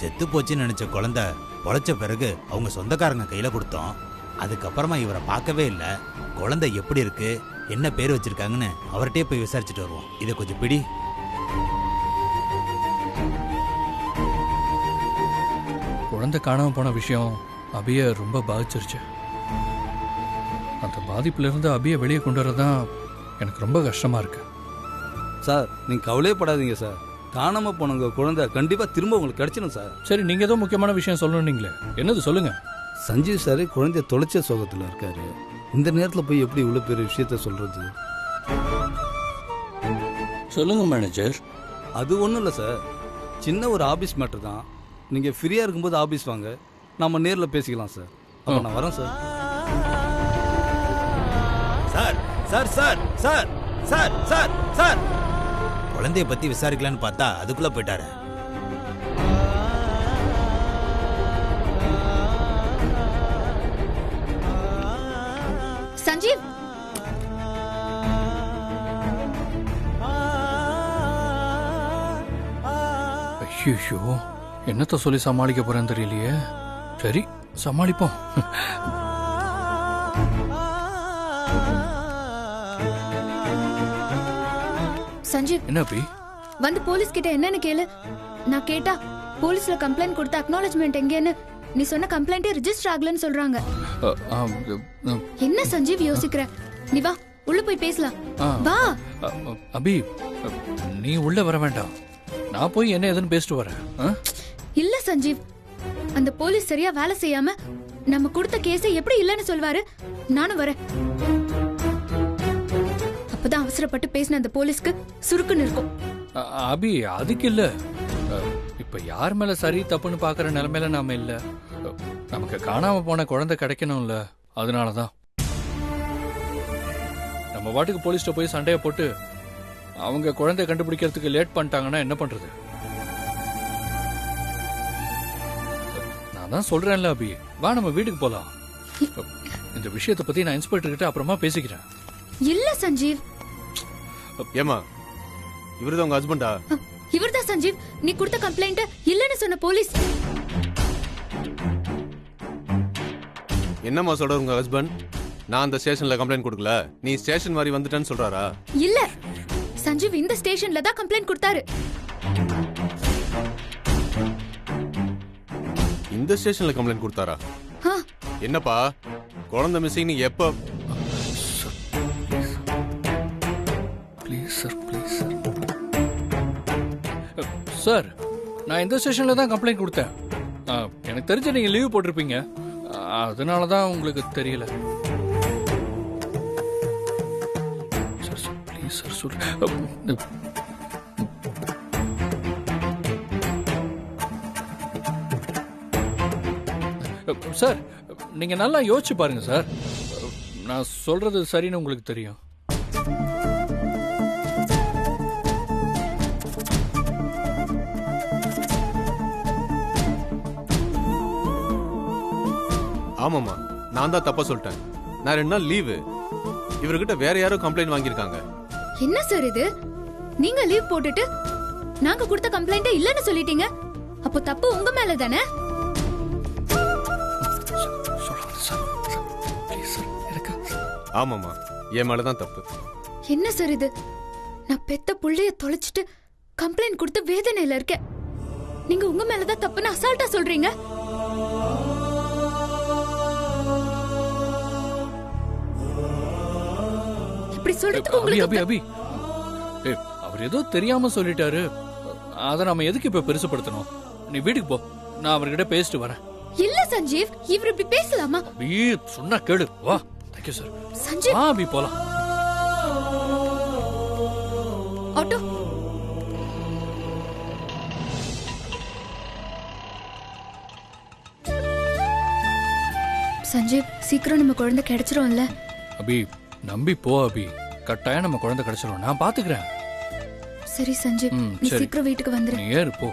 செத்து போச்சுன்னு நினைச்ச குழந்தை பொழைச்ச பிறகு அவங்க சொந்தக்காரங்க கையில கொடுத்தோம். அதுக்கப்புறமா இவரை பார்க்கவே இல்லை. குழந்தை எப்படி இருக்கு, என்ன பேர் வச்சிருக்காங்கன்னு அவர்கிட்டயே போய் விசாரிச்சுட்டு வருவோம். இதை கொஞ்சம் பிடி. குழந்தை காணாம போன விஷயம் அபியை ரொம்ப பாதிச்சிருச்சு. அந்த பாதிப்புலேருந்து அபியை வெளியே கொண்டு வரதான் எனக்கு ரொம்ப கஷ்டமா இருக்கு. சார் நீங்கள் கவலையப்படாதீங்க சார். காணாமல் போனவங்க குழந்தை கண்டிப்பாக திரும்ப உங்களுக்கு கிடைச்சிடும் சார். சரி, நீங்கள் ஏதோ முக்கியமான விஷயம் சொல்லணுங்களே, என்னது சொல்லுங்க. சஞ்சீவ் சார் குழந்தைய தொலைச்ச சோகத்தில் இருக்காரு. இந்த நேரத்தில் போய் எப்படி இவ்வளோ பெரிய விஷயத்த சொல்கிறது? சொல்லுங்க மேனேஜர். அது ஒன்றும் இல்லை சார், சின்ன ஒரு ஆஃபீஸ் மேட்டர் தான். நீங்கள் ஃப்ரீயாக இருக்கும்போது ஆஃபீஸ் வாங்க, நம்ம நேரில் பேசிக்கலாம் சார். அப்போ நான் வரேன் sir. Sir sir sir sir sir sir sir குழந்தைய பத்தி விசாரிக்கலான்னு பார்த்தா அதுக்குள்ள போயிட்டாரு. சஞ்சீவ், ஐயோ, என்னத்த சொல்லி சமாளிக்க போறேன்னு தெரியலையே. சரி, சமாளிப்போம். சஞ்சீவ் என்ன அபி? வந்து போலீஸ் கிட்ட என்னன்னு கேளு. நான் கேட்டா போலீஸ்ல கம்ப்ளைண்ட் கொடுத்த அக்னாலஜ்மெண்ட் எங்கன்னு நீ சொன்ன கம்ப்ளைண்டே ரெஜிஸ்டர் ஆகலன்னு சொல்றாங்க. என்ன சஞ்சீவ் யோசிக்கிற? நீ வா, உள்ள போய் பேசலாம். வா. அபி, நீ உள்ள வர வேண்டாம், நான் போய் என்ன ஏதுன்னு பேசிட்டு வரேன். இல்ல சஞ்சீவ், அந்த போலீஸ் சரியா வேலை செய்யாம நம்ம கொடுத்த கேஸை எப்படி இல்லன்னு சொல்வாரு? நானும் வரேன். அப்பதான் அவசரப்பட்டு பேசின அந்த போலீஸ்க்கு சுருக்குன்னு இருக்கும். அபி, அதுக்கு இல்ல. இப்ப யார் மேல சரி தப்புன்னு பாக்குற நிலைமையில நாம இல்ல. நமக்கு காணாம போன குழந்தை கிடைக்கணும்ல, அதனாலதான். நம்ம வாட்டுக்கு போலீஸ்ட போய் சண்டைய போட்டு அவங்க குழந்தைய கண்டுபிடிக்கிறதுக்கு லேட் பண்ணிட்டாங்கன்னா என்ன பண்றது? நான் தான் சொல்றேன்ல அபி, வா நம்ம வீட்டுக்கு போலாம். இந்த விஷயத்தை பத்தி நான் இன்ஸ்பெக்டர் கிட்ட அப்புறமா பேசிக்கிறேன். இல்ல சஞ்சீவ். ஏமா, இவருதான் உங்க ஹஸ்பண்டா? இவர்தான் சஞ்சீவ், நீ கொடுத்த கம்ப்ளைண்ட் இல்லன்னு சொன்ன போலீஸ். என்னம்மா சொல்ற உங்க ஹஸ்பண்ட்? நான் அந்த ஸ்டேஷன்ல கம்ப்ளைண்ட் கொடுக்கல, நீ ஸ்டேஷன் மாதிரி வந்துட்டேன்னு சொல்றாரா? இல்ல, சஞ்சீவ் இந்த ஸ்டேஷன்ல தான் கம்ப்ளைண்ட் கொடுத்தாரு. இந்த ஸ்டேஷன்ல கம்ப்ளைண்ட் கொடுத்தாரா? என்னப்பா குழந்தை மிஸ்ஸிங் எப்ப? சார், நான் இந்த ஸ்டேஷன்ல தான் கம்ப்ளைண்ட் கொடுத்தேன். எனக்கு தெரிஞ்ச நீங்க லீவ் போட்டிருப்பீங்க, அதனால தான் உங்களுக்கு தெரியல. சார் சார் ப்ளீஸ் சார் சொல்லு. சார், நீங்க நல்லா யோசிச்சு பாருங்க சார். நான் சொல்றது சரின்னு உங்களுக்கு தெரியும். ஆமாமா, நான் தான் தப்பா சொல்லிட்டேன். நான் 2 நாள் லீவு, இவர்கிட்ட வேற யாரோ கம்ப்ளைண்ட் வாங்கியிருக்காங்க. என்ன சார் இது? நீங்க லீவ் போட்டுட்டு நாங்க கொடுத்த கம்ப்ளைண்ட் இல்லன்னு சொல்லிட்டீங்க. அப்போ தப்பு உங்க மேல தானே? ஆமாமா, என் மேலதான் தப்பு. என்ன சார் இது? நான் பெத்த புள்ளைய தொலைச்சிட்டு கம்ப்ளைண்ட் கொடுத்து வேதனையில இருக்கேன். நீங்க உங்க மேலதான் தப்புன்னு அசால்ட்டா சொல்றீங்க. இப்படி சொல்றதுக்கு உங்களுக்கு அபி, அவர் ஏதோ தெரியாம சொல்லிட்டாரு, அத நாம எதுக்கு இப்ப பெருசுபடுத்தணும்? நீ வீட்டுக்கு போ, நான் அவர்கிட்ட பேசிட்டு வரேன். இல்ல சஞ்சீவ், இவர் இப்படி பேசலாமா? அபி சொன்னா கேளு, வா. Thank you sir. சஞ்சீவ், வா அபி போலாம். ஆட்டோ. சஞ்சீவ், சீக்கிரம் நம்ம குழந்தை கிடைச்சிரும்ல? அபி நம்பி போ அபி, கட்டாயம் நம்ம குழந்தை கிடைச்சிரும், நான் பாத்துக்கிறேன். சரி சஞ்சீவ், நீ சீக்கிரம் வீட்டுக்கு வந்துரு. நீ ஏறு போ.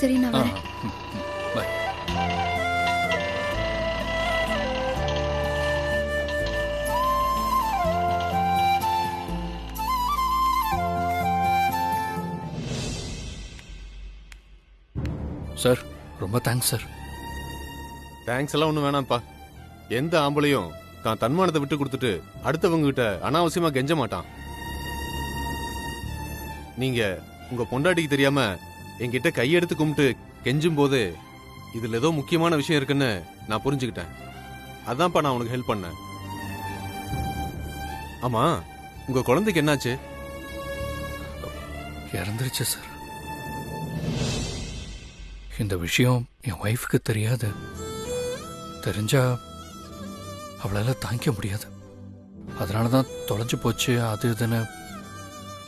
சரி, நான் வரேன். பை. சார் ரொம்ப தேங்க்ஸ் சார். தேங்க்ஸ் எல்லாம் ஒன்றும் வேணாம்ப்பா. எந்த ஆம்பளையும் தான் தன்மானத்தை விட்டு கொடுத்துட்டு அடுத்தவங்க கிட்ட அனாவசியமா கெஞ்ச மாட்டான். நீங்க உங்க பொண்டாட்டிக்கு தெரியாம என்கிட்ட கையெடுத்து கும்பிட்டு கெஞ்சும் போது இதுல ஏதோ முக்கியமான விஷயம் இருக்குன்னு நான் புரிஞ்சுக்கிட்டேன். அதான்ப்பா நான் உனக்கு ஹெல்ப் பண்ணேன். ஆமா, உங்க குழந்தைக்கு என்னாச்சு? இறந்துருச்சு சார். இந்த விஷயம் என் ஒய்ஃபுக்கு தெரியாது. தெரிஞ்சா அவளால தாங்கிக்க முடியாது. அதனால தான் தொலைஞ்சு போச்சு அது இதுன்னு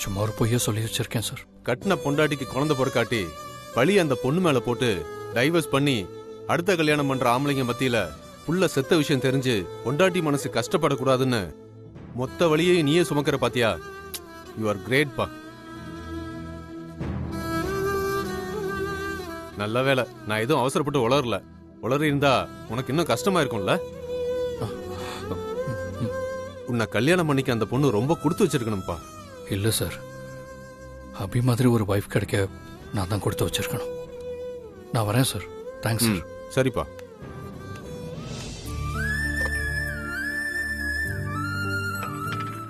சும்மா ஒரு பொய்ய சொல்லி வச்சிருக்கேன் சார். கட்டின பொண்டாட்டிக்கு குழந்தை பிறக்காட்டி பழி அந்த பொண்ணு மேல போட்டு டைவர்ஸ் பண்ணி அடுத்த கல்யாணம் பண்ற ஆம்பளைங்க மத்தியில புள்ள செத்த விஷயம் தெரிஞ்சு பொண்டாட்டி மனசு கஷ்டப்படக்கூடாதுன்னு மொத்த வழியையும் நீயே சுமக்கிற பாத்தியா? யூ ஆர் கிரேட் பா. நல்ல வேலை நான் எதுவும் அவசரப்பட்டு உளரல. உளறி இருந்தா உனக்கு இன்னும் கஷ்டமா இருக்கும்ல. உன்னை கல்யாணம் பண்ணிக்க அந்த பொண்ணு ரொம்ப கொடுத்து வச்சிருக்கணும்பா. இல்லை சார், அபி மாதிரி ஒரு வைஃப் கிடைக்க நான் தான் கொடுத்து வச்சிருக்கணும். நான் வரேன் சார். Thanks sir. சரிப்பா.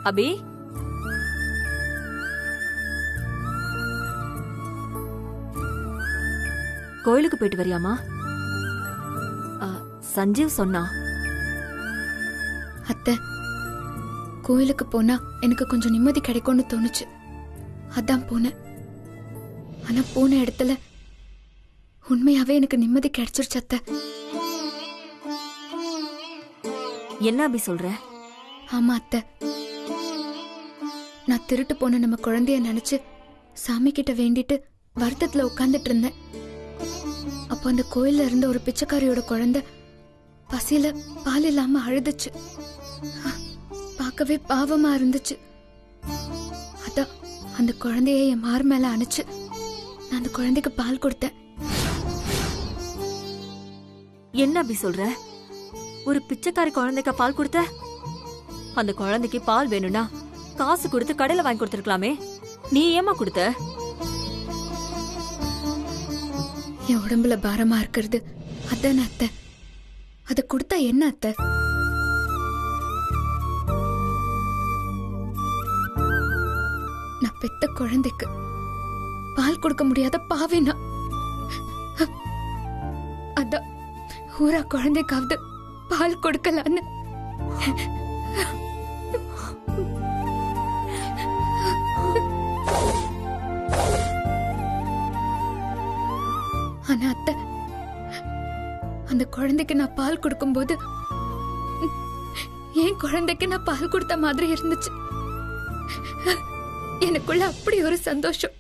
அபி, கோயிலுக்கு போயிட்டு வரியாமா? சஞ்சீவ் சொன்னா. அத்தை, கோயிலுக்கு போனா எனக்கு கொஞ்சம் நிம்மதி கிடைக்கும்னு தோணுச்சு. அதான் போனேன். ஆனா போன இடத்துல உண்மையாவே எனக்கு நிம்மதி கிடைச்சிருச்சு அத்தை. என்ன அபி சொல்ற? ஆமா அத்தை, நான் திருட்டு போன நம்ம குழந்தைய நினைச்சு சாமி கிட்ட வேண்டிட்டு வருத்தத்துல உட்கார்ந்துட்டு இருந்தேன். அப்போ அந்த கோயில்ல இருந்த ஒரு பிச்சைக்காரியோட குழந்தை பசியில பால் இல்லாம அழுதுச்சு. பார்க்கவே பாவமா இருந்துச்சு. அதான் அந்த குழந்தைய என் மார் மேல அணைச்சு நான் அந்த குழந்தைக்கு பால் கொடுத்தேன். என்ன அபி சொல்ற? ஒரு பிச்சைக்காரி குழந்தைக்கு பால் கொடுத்த? அந்த குழந்தைக்கு பால் வேணும்னா காசு கொடுத்து கடையில வாங்கி கொடுத்துருக்கலாமே. நீ ஏமா கொடுத்த? என் உடம்புல பாரமா இருக்கிறது அதான் அத்தை. அத கொடுத்தா என்ன அத்தை? நான் பெத்த குழந்தைக்கு பால் கொடுக்க முடியாத பாவினா. அதான் ஊரா குழந்தைக்காவது பால் கொடுக்கலான்னு. ஆனா அத்தை, அந்த குழந்தைக்கு நான் பால் கொடுக்கும்போது என் குழந்தைக்கு நான் பால் கொடுத்த மாதிரி இருந்துச்சு. எனக்குள்ள அப்படி ஒரு சந்தோஷம்.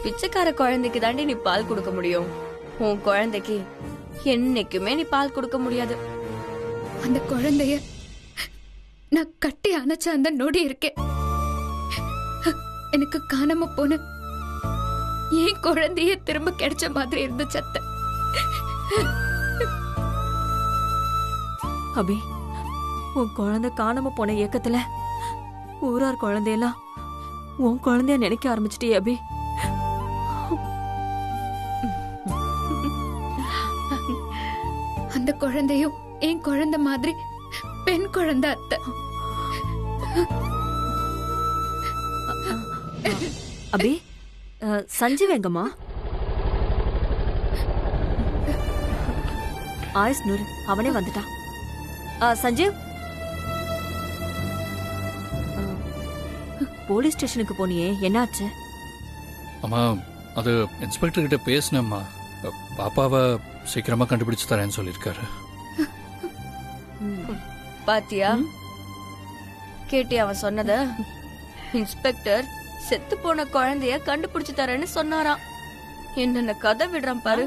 பிச்சைக்கார குழந்தைக்கு தாண்டி நீ பால் கொடுக்க முடியும். உன் குழந்தைக்கு என்னைக்குமே நீ பால் கொடுக்க முடியாது. அந்த குழந்தைய நான் கட்டி அணைச்ச அந்த நொடி இருக்கேன், எனக்கு காணாம போன என் குழந்தைய திரும்ப கிடைச்ச மாதிரி இருந்துச்சு அத்தை. அபி, உன் குழந்தை காணாம போன இயக்கத்துல ஊரார் குழந்தையெல்லாம் உன் குழந்தைய நினைக்க ஆரம்பிச்சிட்டியே அபி. அந்த குழந்தையும் என் குழந்தை மாதிரி பெண் குழந்தை அத்தை. அபி, சஞ்சீவ் எங்கம்மா? ஆயுஸ் நூறு, அவனே வந்துட்டான். சஞ்சீவ், போலீஸ் ஸ்டேஷனுக்கு போனியே, என்னாச்சு? அம்மா, அது இன்ஸ்பெக்டர் கிட்ட பேசினேம்மா. பாப்பாவை சீக்கிரமா கண்டுபிடிச்சு தரேன்னு சொல்லியிருக்காரு. பாத்தியா, கேட்டி அவன் சொன்னத? இன்ஸ்பெக்டர் செத்து போன குழந்தைய கண்டுபிடிச்சு தரேன்னு சொன்னாராம். என்னென்ன கதை விடுறான் பாரு.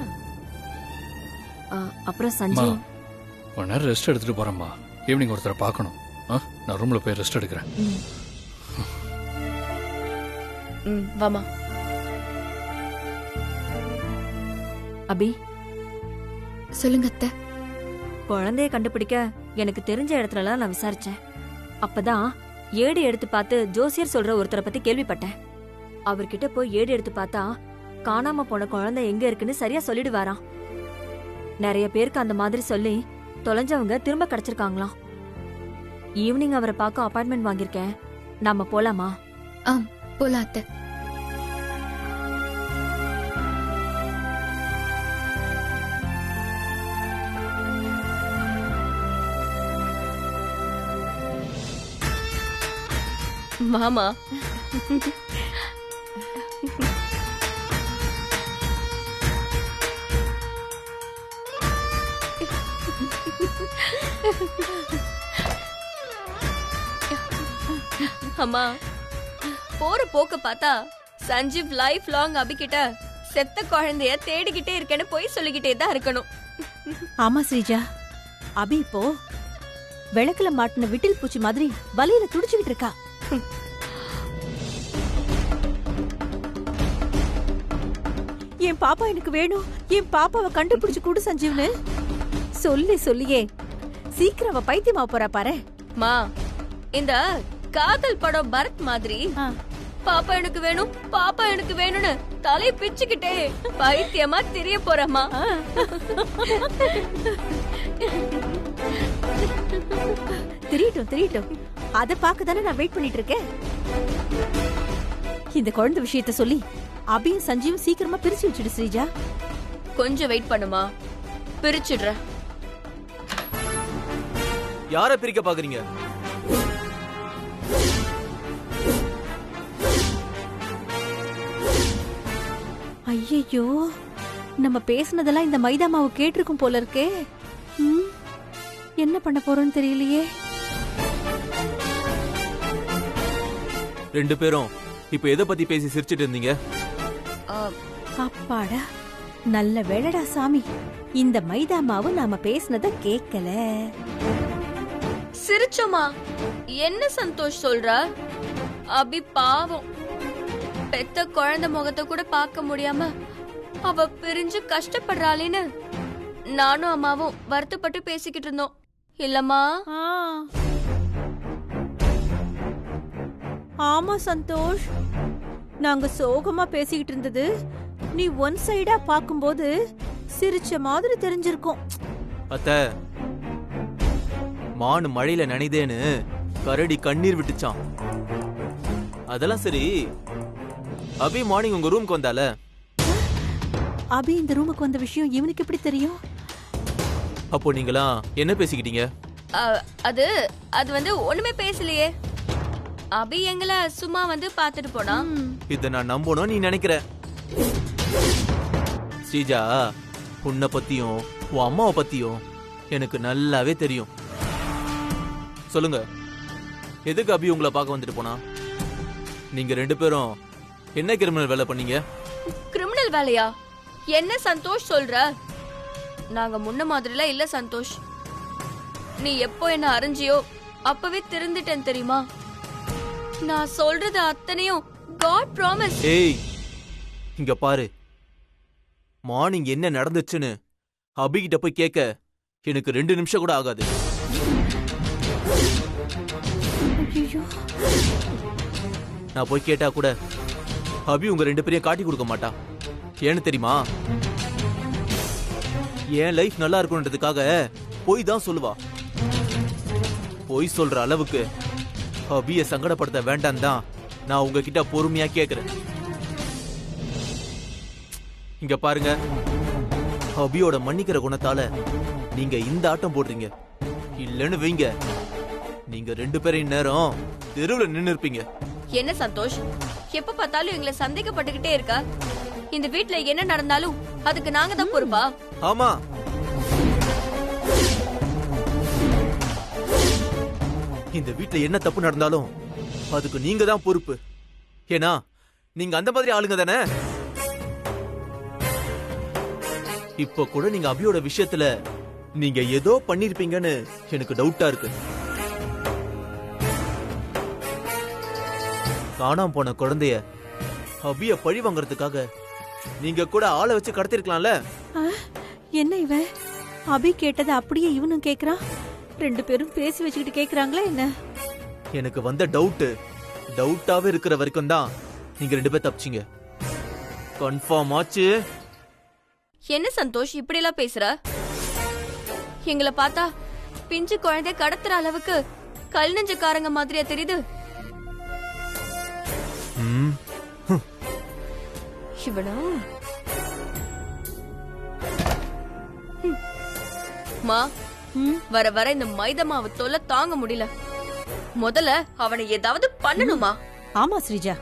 அப்புறம் சஞ்சீவ், ஒரு நேரம் ரெஸ்ட் எடுத்துட்டு போறேம்மா. ஈவினிங் ஒருத்தரை பார்க்கணும். நான் ரூம்ல போய் ரெஸ்ட் எடுக்கிறேன். வாமா. அபி, சொல்லுங்க அத்தை. குழந்தைய கண்டுபிடிக்க எனக்கு தெரிஞ்ச இடத்துலலாம் நான் விசாரிச்சேன். அப்பதான் ஏடு எடுத்து பார்த்து ஜோசியர் சொல்ற ஒருத்தரை பத்தி கேள்விப்பட்டேன். அவர்கிட்ட போய் ஏடு எடுத்து பார்த்தா காணாம போன குழந்தை எங்க இருக்குன்னு சரியா சொல்லிடுவாராம். நிறைய பேருக்கு அந்த மாதிரி சொல்லி தொலைஞ்சவங்க திரும்ப கிடைச்சிருக்காங்களாம். ஈவினிங் அவரை பார்க்க அப்பாயின்மெண்ட் வாங்கியிருக்கேன். நாம போலாமா? போலாம் அத்தை. மாமா அம்மா, போற போக்க பார்த்தா சஞ்சீவ் லைஃப் லாங் அபிகிட்ட செத்த குழந்தைய தேடிக்கிட்டே இருக்கேன்னு போய் சொல்லிக்கிட்டே தான் இருக்கணும். ஆமா ஸ்ரீஜா, அபி இப்போ விளக்குல மாட்டின விட்டில் பூச்சி மாதிரி வலியில துடிச்சுக்கிட்டு இருக்கா. என் பாப்பா எனக்கு வேணும், என் பாப்பாவை கண்டுபிடிச்சு கொடு சஞ்சீவ்னு சொல்லியே சீக்கிரம் அவ பைத்தியமா போறா பாரு. மா, இந்த காதல் படம் பரத் மாதிரி பாப்பா எனக்கு வேணும், பாப்பா எனக்கு வேணும்னு தலையை பிச்சுக்கிட்டே பைத்தியமா திரிய போறமா. திரியட்டும், அத பாக்கதானே நான் வெயிட் பண்ணிட்டு இருக்கேன். இந்த குழந்தை விஷயத்த சொல்லி அபியும் சஞ்சீவும் சீக்கிரமா பிரிச்சு வச்சுடு ஸ்ரீஜா. கொஞ்சம் வெயிட் பண்ணுமா, பிரிச்சுடுற. யார பிரிக்க பாக்குறீங்க? ஐயோ, நம்ம பேசுனதெல்லாம் இந்த மைதா மாவு கேட்டிருக்கும் போல இருக்கே. என்ன பண்ண போறோம்னு தெரியலையே. ரெண்டு பேரும் இப்ப எதை பத்தி பேசி சிரிச்சிட்டு இருந்தீங்க? அப்பாடா, நல்ல வேளைடா சாமி, இந்த மைதா மாவு நாம பேசுனத கேட்கல. சிரிச்சோமா? என்ன சந்தோஷ் சொல்ற? அபி பாவம், பெத்த குழந்தை முகத்தை கூட பார்க்க முடியாம அவ பிரிஞ்சு கஷ்டப்படுறாளேன்னு நானும் அம்மாவும் வருத்தப்பட்டு பேசிக்கிட்டு இருந்தோம் இல்லம்மா? ஆமா சந்தோஷ், நாங்க சோகமா பேசிக்கிட்டு இருந்தது நீ ஒன் சைடா பாக்கும்போது சிரிச்ச மாதிரி தெரிஞ்சிருக்கும். அத்த, மானு மழையில நனைதேன்னு கரடி கண்ணீர் விட்டுச்சான். அதெல்லாம் சரி, அபி மார்னிங் உங்க ரூமுக்கு வந்தால? அபி இந்த ரூமுக்கு வந்த விஷயம் இவனுக்கு எப்படி தெரியும்? அப்போ நீங்களா என்ன பேசிக்கிட்டீங்க? அது அது வந்து ஒண்ணுமே பேசலையே. அபி எங்களை சும்மா வந்து பாத்துட்டு போனா. இத நான் நம்பணும் நீ நினைக்கிற? ஸ்ரீஜா, உன்னை பத்தியும் உன் அம்மாவை பத்தியும் எனக்கு நல்லாவே தெரியும். சொல்லுங்க, எதுக்கு அபி உங்களை பார்க்க வந்துட்டு போனா? நீங்க ரெண்டு பேரும் என்ன கிரிமினல் வேலை பண்ணீங்க? கிரிமினல் வேலையா? என்ன சந்தோஷ் சொல்ற? நாங்க முன்ன மாதிரிலாம் இல்ல சந்தோஷ். நீ எப்போ என்ன அறிஞ்சியோ அப்பவே திருந்துட்டேன் தெரியுமா? நான் சொல்றது அத்தனையும் காட் ப்ராமிஸ். ஏய், இங்க பாரு, மார்னிங் என்ன நடந்துச்சுன்னு அபி கிட்ட போய் கேட்க எனக்கு 2 நிமிஷம் கூட ஆகாது. நான் போய் கேட்டா கூட அபி உங்க 2 பேரையும் காட்டி கொடுக்க மாட்டா. ஏன்னு தெரியுமா? என் லைஃப் நல்லா இருக்குன்றதுக்காக போய் தான் சொல்லுவா. போய் சொல்ற அளவுக்கு அபிய சங்கடப்படுத்த வேண்டாம் தான் நான் உங்ககிட்ட பொறுமையா கேக்குறேன். இங்க பாருங்க, அபியோட மன்னிக்கிற குணத்தால நீங்க இந்த ஆட்டம் போடுறீங்க. இல்லன்னு வைங்க, நீங்க 2 பேரும் நேரம் தெருவுல நின்னு இருப்பீங்க. என்ன சந்தோஷ், எப்ப பார்த்தாலும் எங்களை சந்தேகப்பட்டுக்கிட்டே இருக்கா? இந்த வீட்ல என்ன நடந்தாலும் அதுக்கு நாங்க தான் பொறுப்பா? ஆமா, இந்த வீட்ல என்ன தப்பு நடந்தாலும் அதுக்கு நீங்க தான் பொறுப்பு. ஏன்னா நீங்க அந்த மாதிரி ஆளுங்க தானே. இப்ப கூட நீங்க அபியோட விஷயத்துல நீங்க ஏதோ பண்ணிருப்பீங்கன்னு எனக்கு டவுட்டா இருக்கு. காணாம போன குழந்தைய அபிய பழி வாங்கறதுக்காக நீங்க கூட ஆளை வச்சு கடத்திருக்கலாம்ல. என்ன இவன் அபி கேட்டதை அப்படியே இவனும் கேக்குறான். 2 பேரும் பேசி வச்சுக்கிட்டு கேக்குறாங்களா என்ன? எனக்கு வந்த டவுட்டாவே இருக்கிற வரைக்கும் தான் நீங்க 2 பேர் தப்பிச்சீங்க. கன்ஃபார்ம் ஆச்சு. என்ன சந்தோஷ் இப்படி எல்லாம் பேசுற? எங்களை பார்த்தா பிஞ்சு குழந்தை கடத்துற அளவுக்கு கல் நெஞ்சக்காரங்க மாதிரியா தெரியுது? இவனா மா வர வர இந்த மைதா மாவு தொல்லை தாங்க முடியல. முதல்ல அவனை ஏதாவது பண்ணணுமா? ஆமா ஸ்ரீஜா,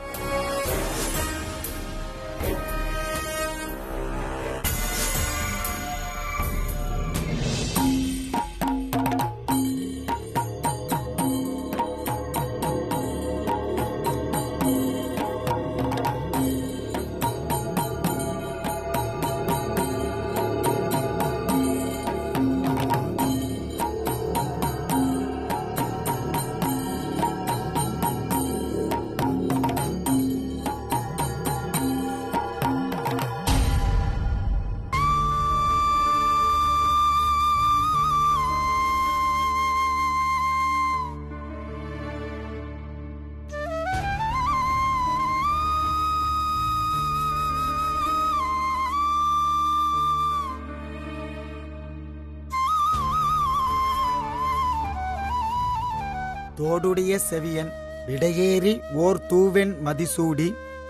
தோடுடைய செவியன் விடையேறி ஓர் தூவென் மதிசூடி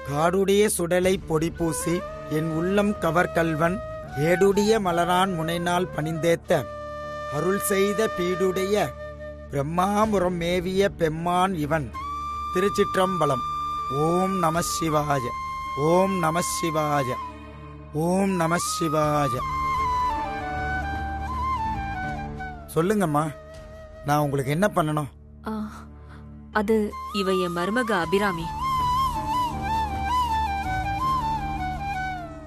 காடுடைய சுடலை பொடி பூசி என் உள்ளம் கவர்கல்வன் ஏடுடைய மலரான் முனைநாள் பணிந்தேத்த அருள் செய்த பீடுடைய பிரம்மாபுரம் மேவிய பெம்மான் இவன். திருச்சிற்றம்பலம். ஓம் நம சிவாய, ஓம் நம சிவாய, ஓம் நம சிவாய. சொல்லுங்கம்மா, நான் உங்களுக்கு என்ன பண்ணணும்? அது இவ என் மருமக அபிராமி.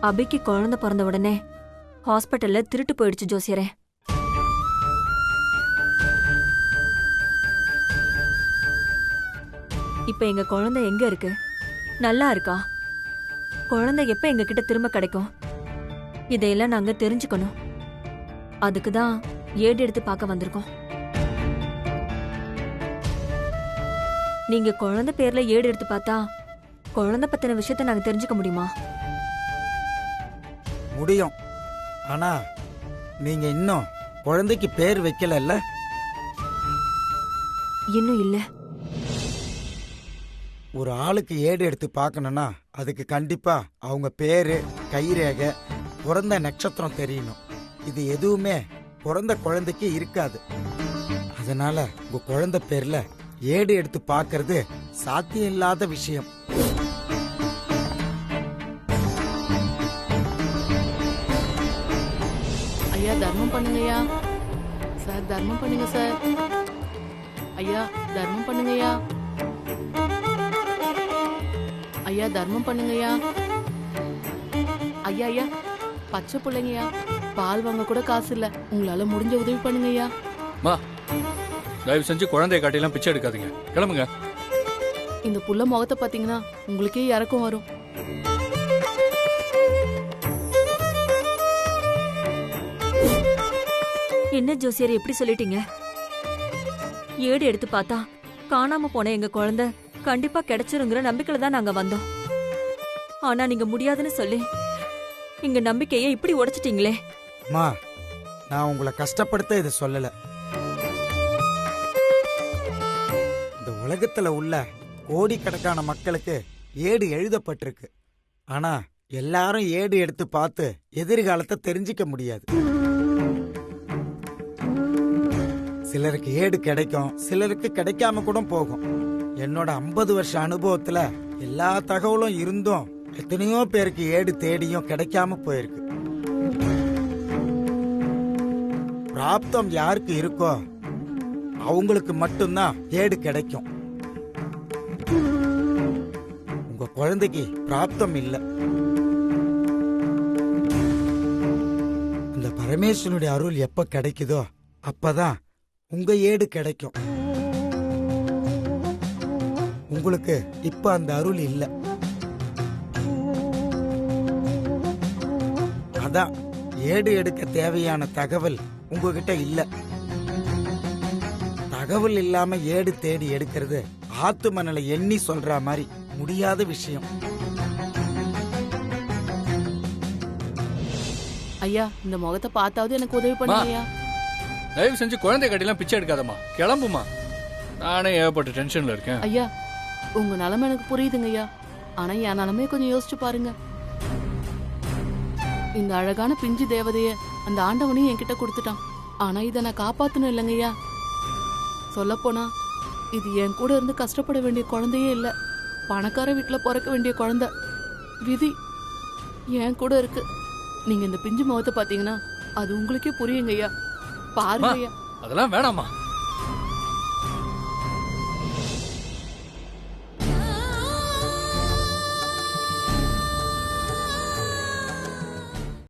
அபிக்கு குழந்தை பிறந்த உடனே ஹாஸ்பிட்டல்ல திருட்டு போயிடுச்சு ஜோசியரே. இப்ப எங்க குழந்தை எங்க இருக்கு? நல்லா இருக்கா? குழந்தை எப்ப எங்க கிட்ட திரும்ப கிடைக்கும்? இதையெல்லாம் நாங்க தெரிஞ்சுக்கணும். அதுக்குதான் ஏடு எடுத்து பார்க்க வந்திருக்கோம். நீங்க குழந்தை பேர்ல ஏடு எடுத்து பார்த்தா குழந்தை பத்தின விஷயத்தை நாங்க தெரிஞ்சுக்க முடியுமா? முடியும். ஆனா நீங்க இன்னும் குழந்தைக்கு பேர் வைக்கல. இன்னும் இல்ல. ஒரு ஆளுக்கு ஏடு எடுத்து பார்க்கணும்னா அதுக்கு கண்டிப்பா அவங்க பேரு, கைரேகை, பிறந்த நட்சத்திரம் தெரியணும். இது எதுவுமே பிறந்த குழந்தைக்கு இருக்காது. அதனால உங்க குழந்தை பேர்ல ஏடு எடுத்து பார்க்கறது சாத்தியம் இல்லாத விஷயம். ஐயா தர்மம் பண்ணுங்கய்யா. சார் தர்மம் பண்ணுங்க சார். ஐயா தர்மம் பண்ணுங்கய்யா. ஐயா தர்மம் பண்ணுங்கய்யா. ஐயா ஐயா பச்சை பிள்ளைங்கய்யா, பால் வாங்க கூட காசு இல்ல, உங்களால முடிஞ்ச உதவி பண்ணுங்கய்யா. மா, தயவு செஞ்சு குழந்தைய காட்டிலாம் பிச்சை எடுக்காதீங்க, கிளம்புங்க. இந்த புள்ள முகத்தை பாத்தீங்கன்னா உங்களுக்கே இறக்கம் வரும். என்ன ஜோசியர் எப்படி சொல்லிட்டீங்க? ஏடு எடுத்து பார்த்தா காணாம போன எங்க குழந்தை கண்டிப்பா கிடைச்சிருங்கிற நம்பிக்கையில தான் நாங்க வந்தோம். ஆனா நீங்க முடியாதுன்னு சொல்லி எங்க நம்பிக்கையை இப்படி உடைச்சிட்டீங்களே. மா, நான் உங்களை கஷ்டப்படுத்த இதை சொல்லல. இந்த உலகத்துல உள்ள கோடிக்கணக்கான மக்களுக்கு ஏடு எழுதப்பட்டிருக்கு. ஆனா எல்லாரும் ஏடு எடுத்து பார்த்து எதிர்காலத்தை தெரிஞ்சிக்க முடியாது. சிலருக்கு ஏடு கிடைக்கும், சிலருக்கு கிடைக்காம கூட போகும். என்னோட 50 வருஷ அனுபவத்துல எல்லா தகவலும் இருந்தும் எத்தனையோ பேருக்கு ஏடு தேடியும் கிடைக்காம போயிருக்கு. பிராப்தம் யாருக்கு இருக்கோ அவங்களுக்கு மட்டும்தான் ஏடு கிடைக்கும். உங்க குழந்தைக்கு பிராப்தம் இல்ல. இந்த பரமேஸ்வரனுடைய அருள் எப்ப கிடைக்குதோ அப்பதான் உங்க ஏடு கிடைக்கும். உங்களுக்கு இப்ப அந்த அருள் இல்ல. அதான் ஏடு எடுக்க தேவையான தகவல் உங்ககிட்ட இல்ல. தகவல் இல்லாம ஏடு தேடி எடுக்கிறது ஆத்து மணலை எண்ணி சொல்ற மாதிரி முடியாத விஷயம். ஐயா இந்த முகத்தை பார்த்தாவது எனக்கு உதவி பண்ணுங்கய்யா. தயவு செஞ்சு குழந்தை கட்டிலாம் பிச்சை எடுக்காதம்மா, கிளம்புமா. நானே ஏகப்பட்ட டென்ஷன்ல இருக்கேன். ஐயா உங்க நிலைமை எனக்கு புரியுதுங்க ஐயா. ஆனா என் நிலைமையை கொஞ்சம் யோசிச்சு பாருங்க. இந்த அழகான பிஞ்சு தேவதைய அந்த ஆண்டவனையும் என்கிட்ட கொடுத்துட்டான். ஆனா இதை நான் காப்பாத்தணும் இல்லைங்கய்யா. சொல்லப்போனா இது என் கூட இருந்து கஷ்டப்பட வேண்டிய குழந்தையே இல்ல, பணக்கார வீட்டுல பிறக்க வேண்டிய குழந்தை. விதி என் கூட இருக்கு. நீங்க இந்த பிஞ்சு முகத்தை பாத்தீங்கன்னா அது உங்களுக்கே புரியுங்க ஐயா. பாருங்க ஐயா. அதெல்லாம் வேணாமா.